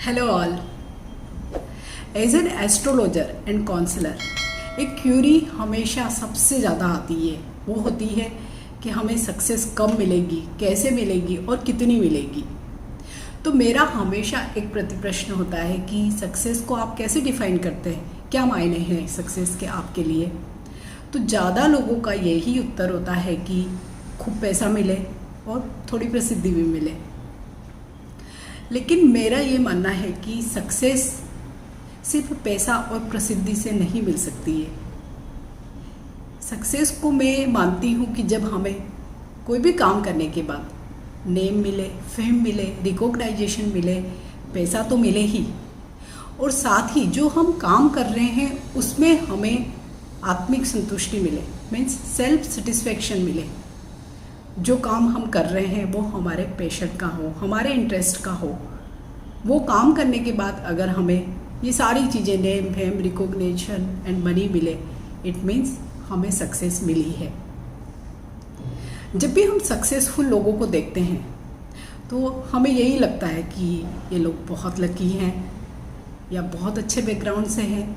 Hello all. As an astrologer and counsellor एक query हमेशा सबसे ज़्यादा आती है, वो होती है कि हमें सक्सेस कब मिलेगी, कैसे मिलेगी और कितनी मिलेगी। तो मेरा हमेशा एक प्रति प्रश्न होता है कि सक्सेस को आप कैसे डिफाइन करते हैं, क्या मायने हैं सक्सेस के आपके लिए। तो ज़्यादा लोगों का यही उत्तर होता है कि खूब पैसा मिले और थोड़ी प्रसिद्धि भी मिले। लेकिन मेरा ये मानना है कि सक्सेस सिर्फ पैसा और प्रसिद्धि से नहीं मिल सकती है। सक्सेस को मैं मानती हूँ कि जब हमें कोई भी काम करने के बाद नेम मिले, फेम मिले, रिकॉग्नाइजेशन मिले, पैसा तो मिले ही, और साथ ही जो हम काम कर रहे हैं उसमें हमें आत्मिक संतुष्टि मिले, मीन्स सेल्फ सेटिस्फैक्शन मिले। जो काम हम कर रहे हैं वो हमारे पैशन का हो, हमारे इंटरेस्ट का हो। वो काम करने के बाद अगर हमें ये सारी चीज़ें name fame recognition and money मिले, इट मीन्स हमें सक्सेस मिली है। जब भी हम सक्सेसफुल लोगों को देखते हैं तो हमें यही लगता है कि ये लोग बहुत लकी हैं या बहुत अच्छे बैकग्राउंड से हैं।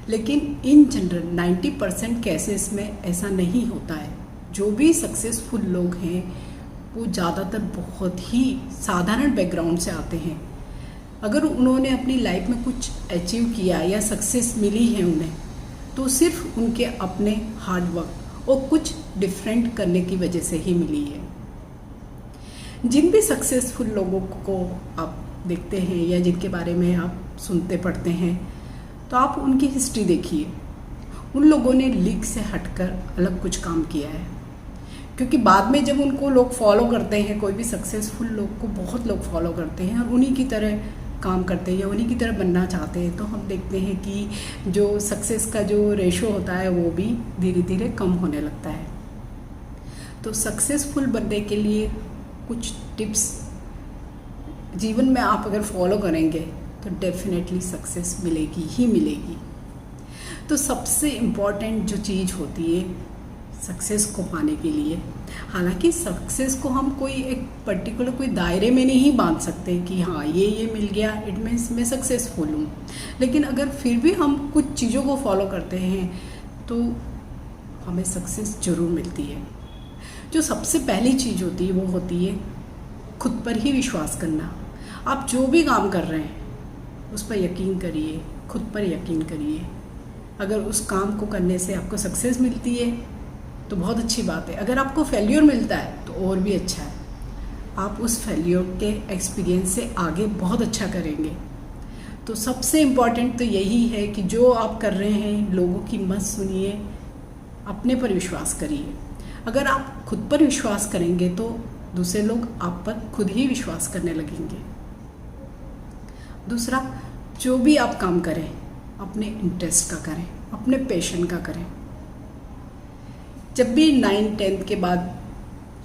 लेकिन इन जनरल 90% केसेस में ऐसा नहीं होता है। जो भी सक्सेसफुल लोग हैं वो ज़्यादातर बहुत ही साधारण बैकग्राउंड से आते हैं। अगर उन्होंने अपनी लाइफ में कुछ अचीव किया या सक्सेस मिली है उन्हें, तो सिर्फ उनके अपने हार्ड वर्क और कुछ डिफरेंट करने की वजह से ही मिली है। जिन भी सक्सेसफुल लोगों को आप देखते हैं या जिनके बारे में आप सुनते पढ़ते हैं, तो आप उनकी हिस्ट्री देखिए। उन लोगों ने लीग से हटकर अलग कुछ काम किया है, क्योंकि बाद में जब उनको लोग फॉलो करते हैं, कोई भी सक्सेसफुल लोग को बहुत लोग फॉलो करते हैं और उन्हीं की तरह काम करते हैं या उन्हीं की तरह बनना चाहते हैं, तो हम देखते हैं कि जो सक्सेस का जो रेशो होता है वो भी धीरे धीरे कम होने लगता है। तो सक्सेसफुल बनने के लिए कुछ टिप्स जीवन में आप अगर फॉलो करेंगे तो डेफिनेटली सक्सेस मिलेगी ही मिलेगी। तो सबसे इम्पॉर्टेंट जो चीज़ होती है सक्सेस को पाने के लिए, हालांकि सक्सेस को हम कोई एक पर्टिकुलर कोई दायरे में नहीं बांध सकते कि हाँ ये मिल गया इट मीन्स मैं सक्सेसफुल हूँ। लेकिन अगर फिर भी हम कुछ चीज़ों को फॉलो करते हैं तो हमें सक्सेस ज़रूर मिलती है। जो सबसे पहली चीज़ होती है वो होती है खुद पर ही विश्वास करना। आप जो भी काम कर रहे हैं उस पर यकीन करिए, खुद पर यकीन करिए। अगर उस काम को करने से आपको सक्सेस मिलती है तो बहुत अच्छी बात है। अगर आपको फेल्योर मिलता है तो और भी अच्छा है। आप उस फेल्योर के एक्सपीरियंस से आगे बहुत अच्छा करेंगे। तो सबसे इम्पॉर्टेंट तो यही है कि जो आप कर रहे हैं लोगों की मत सुनिए, अपने पर विश्वास करिए। अगर आप खुद पर विश्वास करेंगे तो दूसरे लोग आप पर खुद ही विश्वास करने लगेंगे। दूसरा, जो भी आप काम करें अपने इंटरेस्ट का करें, अपने पैशन का करें। जब भी 9-10 के बाद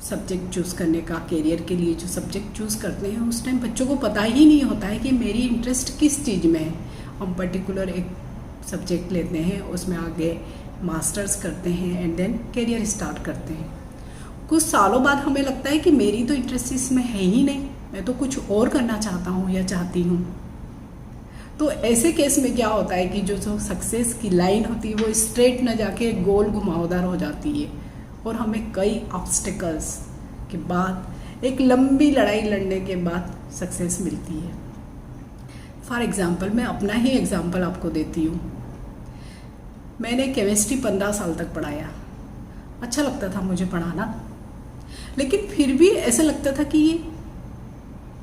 सब्जेक्ट चूज़ करने का, करियर के लिए जो सब्जेक्ट चूज़ करते हैं, उस टाइम बच्चों को पता ही नहीं होता है कि मेरी इंटरेस्ट किस चीज़ में है। हम पर्टिकुलर एक सब्जेक्ट लेते हैं, उसमें आगे मास्टर्स करते हैं एंड देन करियर स्टार्ट करते हैं। कुछ सालों बाद हमें लगता है कि मेरी तो इंटरेस्ट इसमें है ही नहीं, मैं तो कुछ और करना चाहता हूँ या चाहती हूँ। तो ऐसे केस में क्या होता है कि जो सक्सेस की लाइन होती है वो स्ट्रेट न जाके गोल घुमावदार हो जाती है और हमें कई ऑब्स्टिकल्स के बाद, एक लंबी लड़ाई लड़ने के बाद सक्सेस मिलती है। फॉर एग्ज़ाम्पल, मैं अपना ही एग्ज़ाम्पल आपको देती हूँ। मैंने केमिस्ट्री 15 साल तक पढ़ाया। अच्छा लगता था मुझे पढ़ाना, लेकिन फिर भी ऐसा लगता था कि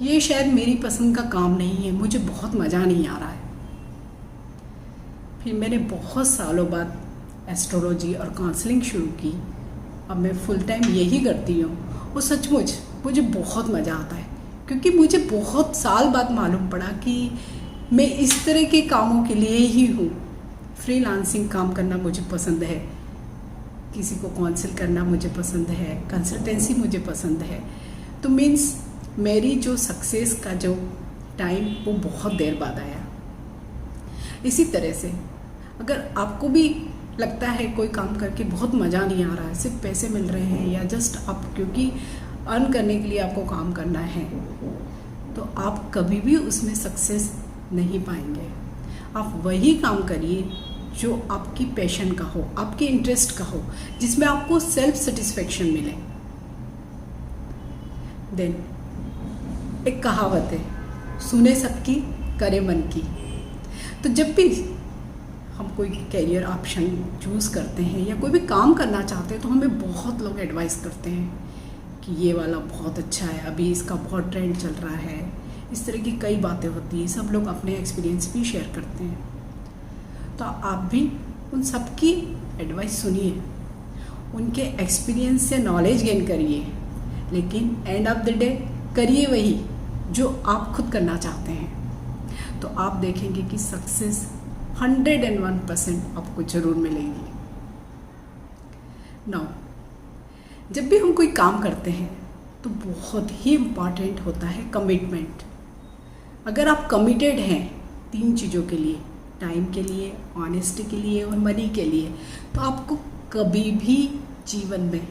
ये शायद मेरी पसंद का काम नहीं है, मुझे बहुत मज़ा नहीं आ रहा है। फिर मैंने बहुत सालों बाद एस्ट्रोलॉजी और काउंसलिंग शुरू की। अब मैं फुल टाइम यही करती हूँ और सचमुच मुझे बहुत मज़ा आता है, क्योंकि मुझे बहुत साल बाद मालूम पड़ा कि मैं इस तरह के कामों के लिए ही हूँ। फ्रीलांसिंग काम करना मुझे पसंद है, किसी को काउंसिल करना मुझे पसंद है, कंसल्टेंसी मुझे पसंद है। तो मीन्स मेरी जो सक्सेस का जो टाइम वो बहुत देर बाद आया। इसी तरह से अगर आपको भी लगता है कोई काम करके बहुत मज़ा नहीं आ रहा है, सिर्फ पैसे मिल रहे हैं या जस्ट आप क्योंकि अर्न करने के लिए आपको काम करना है, तो आप कभी भी उसमें सक्सेस नहीं पाएंगे। आप वही काम करिए जो आपकी पैशन का हो, आपके इंटरेस्ट का हो, जिसमें आपको सेल्फ सेटिस्फेक्शन मिले। देन एक कहावत है, सुने सबकी करे मन की। तो जब भी हम कोई कैरियर ऑप्शन चूज़ करते हैं या कोई भी काम करना चाहते हैं तो हमें बहुत लोग एडवाइस करते हैं कि ये वाला बहुत अच्छा है, अभी इसका बहुत ट्रेंड चल रहा है। इस तरह की कई बातें होती हैं, सब लोग अपने एक्सपीरियंस भी शेयर करते हैं। तो आप भी उन सब की एडवाइस सुनिए, उनके एक्सपीरियंस से नॉलेज गेन करिए, लेकिन एंड ऑफ द डे करिए वही जो आप खुद करना चाहते हैं। तो आप देखेंगे कि सक्सेस 101% आपको ज़रूर मिलेगी। नाउ जब भी हम कोई काम करते हैं तो बहुत ही इम्पॉर्टेंट होता है कमिटमेंट। अगर आप कमिटेड हैं 3 चीज़ों के लिए, टाइम के लिए, ऑनेस्टी के लिए और मनी के लिए, तो आपको कभी भी जीवन में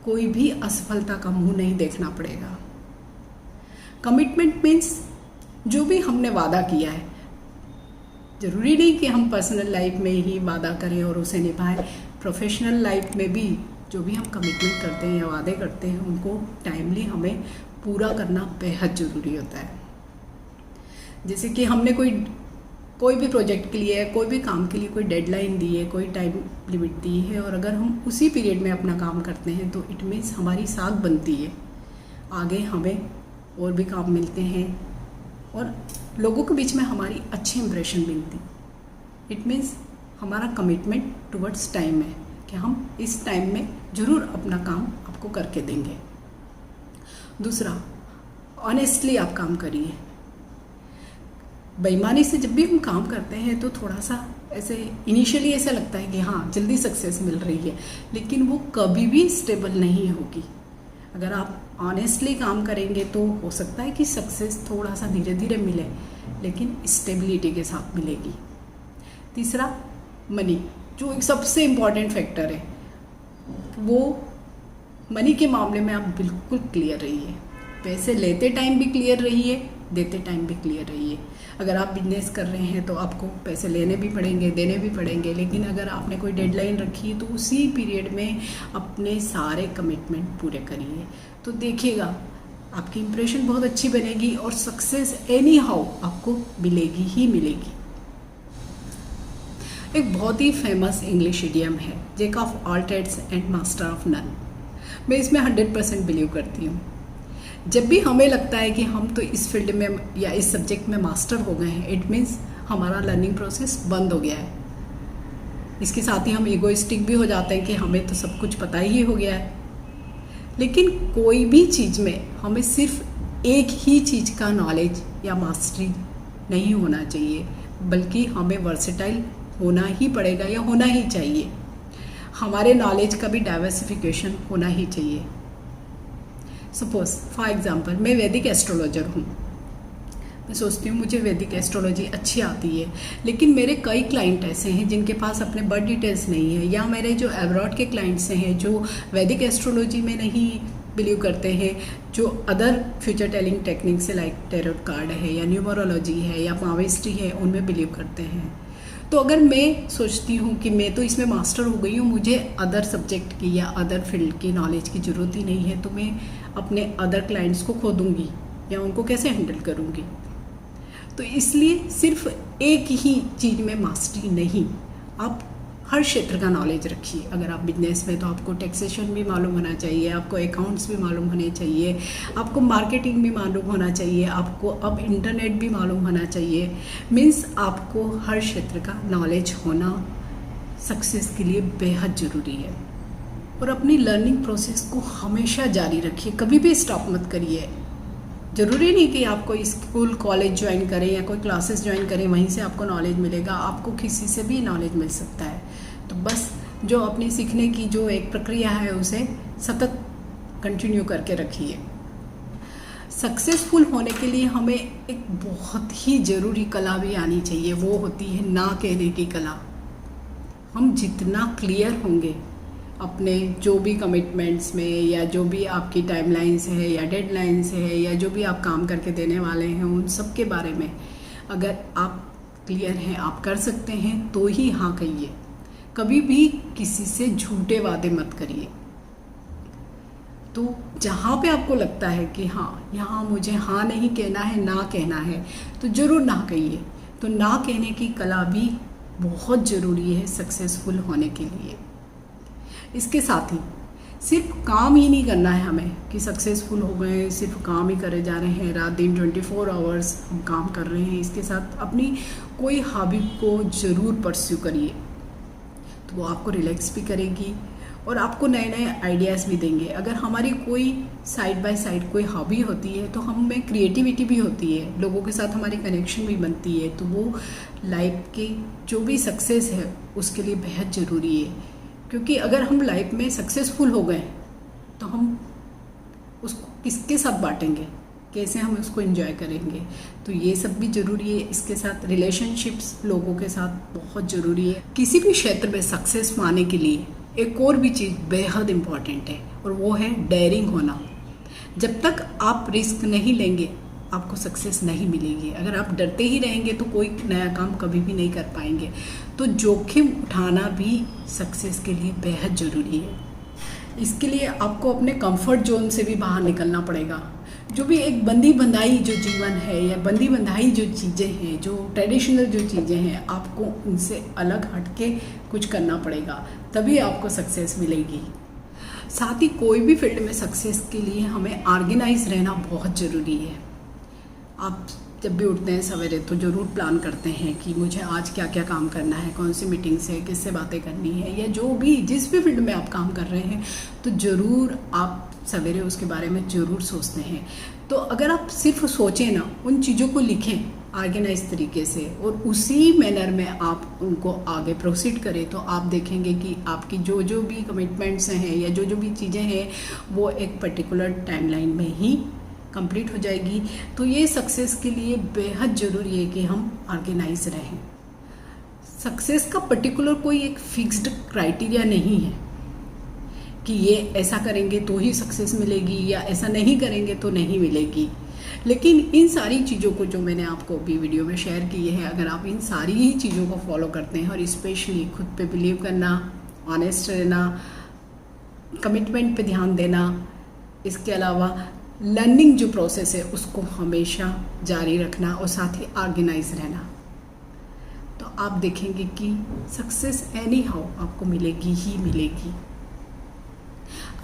कोई भी असफलता का मुंह नहीं देखना पड़ेगा। कमिटमेंट मीन्स जो भी हमने वादा किया है, ज़रूरी नहीं कि हम पर्सनल लाइफ में ही वादा करें और उसे निभाएं, प्रोफेशनल लाइफ में भी जो भी हम कमिटमेंट करते हैं या वादे करते हैं उनको टाइमली हमें पूरा करना बेहद ज़रूरी होता है। जैसे कि हमने कोई भी प्रोजेक्ट के लिए, कोई भी काम के लिए कोई डेडलाइन दी है, कोई टाइम लिमिट दी है, और अगर हम उसी पीरियड में अपना काम करते हैं तो इट मीन्स हमारी साख बनती है, आगे हमें और भी काम मिलते हैं और लोगों के बीच में हमारी अच्छी इंप्रेशन मिलती। इट मीन्स हमारा कमिटमेंट टुवर्ड्स टाइम है कि हम इस टाइम में ज़रूर अपना काम आपको करके देंगे। दूसरा, ऑनेस्टली आप काम करिए। बेईमानी से जब भी हम काम करते हैं तो थोड़ा सा ऐसे इनिशियली ऐसा लगता है कि हाँ जल्दी सक्सेस मिल रही है, लेकिन वो कभी भी स्टेबल नहीं होगी। अगर आप ऑनेस्टली काम करेंगे तो हो सकता है कि सक्सेस थोड़ा सा धीरे धीरे मिले, लेकिन स्टेबिलिटी के साथ मिलेगी। तीसरा, मनी, जो एक सबसे इम्पॉर्टेंट फैक्टर है, वो मनी के मामले में आप बिल्कुल क्लियर रहिए। पैसे लेते टाइम भी क्लियर रहिए, देते टाइम भी क्लियर रहिए। अगर आप बिजनेस कर रहे हैं तो आपको पैसे लेने भी पड़ेंगे, देने भी पड़ेंगे, लेकिन अगर आपने कोई डेडलाइन रखी है तो उसी पीरियड में अपने सारे कमिटमेंट पूरे करिए। तो देखिएगा आपकी इंप्रेशन बहुत अच्छी बनेगी और सक्सेस एनी हाउ आपको मिलेगी ही मिलेगी। एक बहुत ही फेमस इंग्लिश इडियम है, jack of all trades and master of none. मैं इसमें 100% बिलीव करती हूँ। जब भी हमें लगता है कि हम तो इस फील्ड में या इस सब्जेक्ट में मास्टर हो गए हैं, इट मीन्स हमारा लर्निंग प्रोसेस बंद हो गया है। इसके साथ ही हम ईगोइस्टिक भी हो जाते हैं कि हमें तो सब कुछ पता ही हो गया है। लेकिन कोई भी चीज़ में हमें सिर्फ एक ही चीज़ का नॉलेज या मास्टरी नहीं होना चाहिए, बल्कि हमें वर्सेटाइल होना ही पड़ेगा या होना ही चाहिए। हमारे नॉलेज का भी डाइवर्सिफिकेशन होना ही चाहिए। सपोज फॉर एग्जांपल मैं वैदिक एस्ट्रोलॉजर हूँ। मैं सोचती हूँ मुझे वैदिक एस्ट्रोलॉजी अच्छी आती है, लेकिन मेरे कई क्लाइंट ऐसे हैं जिनके पास अपने बर्थ डिटेल्स नहीं है, या मेरे जो अब्रॉड के क्लाइंट्स हैं जो वैदिक एस्ट्रोलॉजी में नहीं बिलीव करते हैं, जो अदर फ्यूचर टेलिंग टेक्निक से लाइक टैरोट कार्ड है या न्यूमरोलॉजी है या पामिस्ट्री है, उनमें बिलीव करते हैं। तो अगर मैं सोचती हूँ कि मैं तो इसमें मास्टर हो गई हूँ, मुझे अदर सब्जेक्ट की या अदर फील्ड की नॉलेज की ज़रूरत ही नहीं है, तो मैं अपने अदर क्लाइंट्स को खो दूँगी या उनको कैसे हैंडल करूँगी। तो इसलिए सिर्फ एक ही चीज़ में मास्टरी नहीं, आप हर क्षेत्र का नॉलेज रखिए। अगर आप बिजनेस में तो आपको टैक्सेशन भी मालूम होना चाहिए, आपको अकाउंट्स भी मालूम होने चाहिए, आपको मार्केटिंग भी मालूम होना चाहिए, आपको अब इंटरनेट भी मालूम होना चाहिए। मीन्स आपको हर क्षेत्र का नॉलेज होना सक्सेस के लिए बेहद ज़रूरी है। और अपनी लर्निंग प्रोसेस को हमेशा जारी रखिए, कभी भी स्टॉप मत करिए। ज़रूरी नहीं कि आप कोई स्कूल कॉलेज ज्वाइन करें या कोई क्लासेस ज्वाइन करें वहीं से आपको नॉलेज मिलेगा, आपको किसी से भी नॉलेज मिल सकता है। तो बस जो अपनी सीखने की जो एक प्रक्रिया है उसे सतत कंटिन्यू करके रखिए। सक्सेसफुल होने के लिए हमें एक बहुत ही ज़रूरी कला भी आनी चाहिए, वो होती है ना कहने की कला। हम जितना क्लियर होंगे, अपने जो भी कमिटमेंट्स में या जो भी आपकी टाइमलाइंस है या डेडलाइंस है या जो भी आप काम करके देने वाले हैं उन सब के बारे में अगर आप क्लियर हैं, आप कर सकते हैं तो ही हाँ कहिए। कभी भी किसी से झूठे वादे मत करिए। तो जहाँ पे आपको लगता है कि हाँ यहाँ मुझे हाँ नहीं कहना है, ना कहना है, तो ज़रूर ना कहिए। तो ना कहने की कला भी बहुत ज़रूरी है सक्सेसफुल होने के लिए। इसके साथ ही सिर्फ काम ही नहीं करना है हमें कि सक्सेसफुल हो गए, सिर्फ काम ही करे जा रहे हैं, रात दिन 24 आवर्स हम काम कर रहे हैं। इसके साथ अपनी कोई हॉबी को ज़रूर परस्यू करिए, तो वो आपको रिलैक्स भी करेगी और आपको नए नए आइडियाज़ भी देंगे। अगर हमारी कोई साइड बाय साइड कोई हॉबी होती है तो हम में क्रिएटिविटी भी होती है, लोगों के साथ हमारी कनेक्शन भी बनती है, तो वो लाइफ के जो भी सक्सेस है उसके लिए बेहद ज़रूरी है। क्योंकि अगर हम लाइफ में सक्सेसफुल हो गए तो हम उसको किसके साथ बांटेंगे, कैसे हम उसको एंजॉय करेंगे, तो ये सब भी ज़रूरी है। इसके साथ रिलेशनशिप्स लोगों के साथ बहुत ज़रूरी है। किसी भी क्षेत्र में सक्सेस पाने के लिए एक और भी चीज़ बेहद इम्पॉर्टेंट है और वो है डेयरिंग होना। जब तक आप रिस्क नहीं लेंगे आपको सक्सेस नहीं मिलेगी। अगर आप डरते ही रहेंगे तो कोई नया काम कभी भी नहीं कर पाएंगे। तो जोखिम उठाना भी सक्सेस के लिए बेहद ज़रूरी है। इसके लिए आपको अपने कंफर्ट जोन से भी बाहर निकलना पड़ेगा। जो भी एक बंदी बंधाई जो जीवन है या बंदी बंधाई जो चीज़ें हैं, जो ट्रेडिशनल जो चीज़ें हैं, आपको उनसे अलग हटके कुछ करना पड़ेगा, तभी आपको सक्सेस मिलेगी। साथ ही कोई भी फील्ड में सक्सेस के लिए हमें ऑर्गेनाइज रहना बहुत ज़रूरी है। आप जब भी उठते हैं सवेरे तो ज़रूर प्लान करते हैं कि मुझे आज क्या क्या काम करना है, कौन सी मीटिंग्स है, किससे बातें करनी है, या जो भी जिस भी फील्ड में आप काम कर रहे हैं तो ज़रूर आप सवेरे उसके बारे में ज़रूर सोचते हैं। तो अगर आप सिर्फ सोचें ना, उन चीज़ों को लिखें ऑर्गेनाइज तरीके से और उसी मैनर में आप उनको आगे प्रोसीड करें, तो आप देखेंगे कि आपकी जो जो भी कमिटमेंट्स हैं या जो जो भी चीज़ें हैं वो एक पर्टिकुलर टाइमलाइन में ही कंप्लीट हो जाएगी। तो ये सक्सेस के लिए बेहद ज़रूरी है कि हम ऑर्गेनाइज रहें। सक्सेस का पर्टिकुलर कोई एक फिक्स्ड क्राइटेरिया नहीं है कि ये ऐसा करेंगे तो ही सक्सेस मिलेगी या ऐसा नहीं करेंगे तो नहीं मिलेगी। लेकिन इन सारी चीज़ों को जो मैंने आपको अभी वीडियो में शेयर की है, अगर आप इन सारी ही चीज़ों को फॉलो करते हैं और स्पेशली खुद पे बिलीव करना, ऑनेस्ट रहना, कमिटमेंट पे ध्यान देना, इसके अलावा लर्निंग जो प्रोसेस है उसको हमेशा जारी रखना और साथ ही ऑर्गेनाइज रहना, तो आप देखेंगे कि सक्सेस एनी हाउ आपको मिलेगी ही मिलेगी।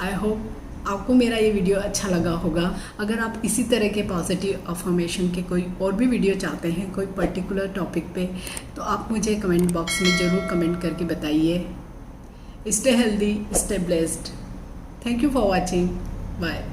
आई होप आपको मेरा ये वीडियो अच्छा लगा होगा। अगर आप इसी तरह के पॉजिटिव अफर्मेशन के कोई और भी वीडियो चाहते हैं कोई पर्टिकुलर टॉपिक पे, तो आप मुझे कमेंट बॉक्स में ज़रूर कमेंट करके बताइए। Stay healthy, stay blessed. Thank you for watching. Bye.